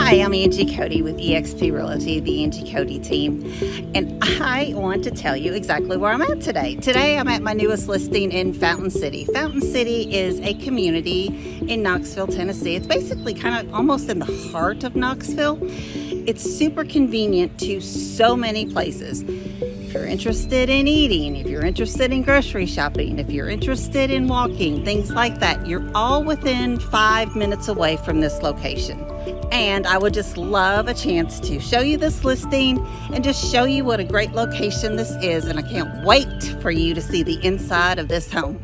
Hi, I'm Angie Cody with eXp Realty, the Angie Cody team, and I want to tell you exactly where I'm at today. Today I'm at my newest listing in Fountain City. Fountain City is a community in Knoxville, Tennessee. It's basically kind of almost in the heart of Knoxville. It's super convenient to so many places. If you're interested in eating, if you're interested in grocery shopping, if you're interested in walking, things like that, you're all within 5 minutes away from this location. And I would just love a chance to show you this listing and just show you what a great location this is. And I can't wait for you to see the inside of this home.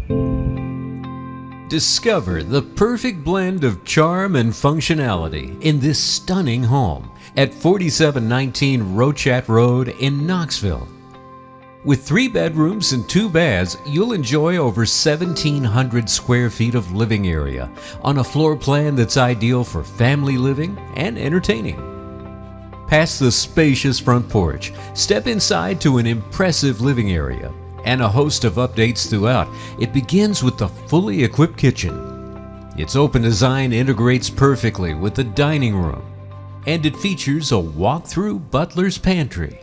Discover the perfect blend of charm and functionality in this stunning home at 4719 Rochat Road in Knoxville. With 3 bedrooms and 2 baths, you'll enjoy over 1,700 square feet of living area on a floor plan that's ideal for family living and entertaining. Past the spacious front porch, step inside to an impressive living area and a host of updates throughout. It begins with the fully equipped kitchen. Its open design integrates perfectly with the dining room, and it features a walk-through butler's pantry.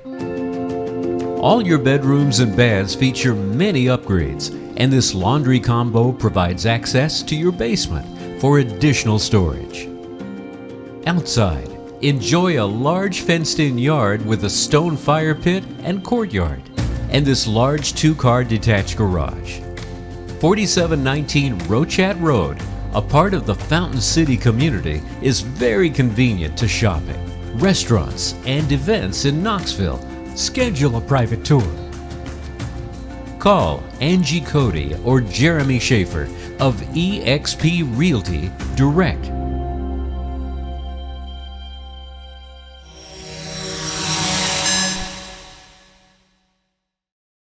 All your bedrooms and baths feature many upgrades, and this laundry combo provides access to your basement for additional storage. Outside, enjoy a large fenced-in yard with a stone fire pit and courtyard, and this large 2-car detached garage. 4719 Rochat Road, a part of the Fountain City community, is very convenient to shopping, restaurants, and events in Knoxville. Schedule a private tour. Call Angie Cody or Jeremy Shaffer of eXp Realty direct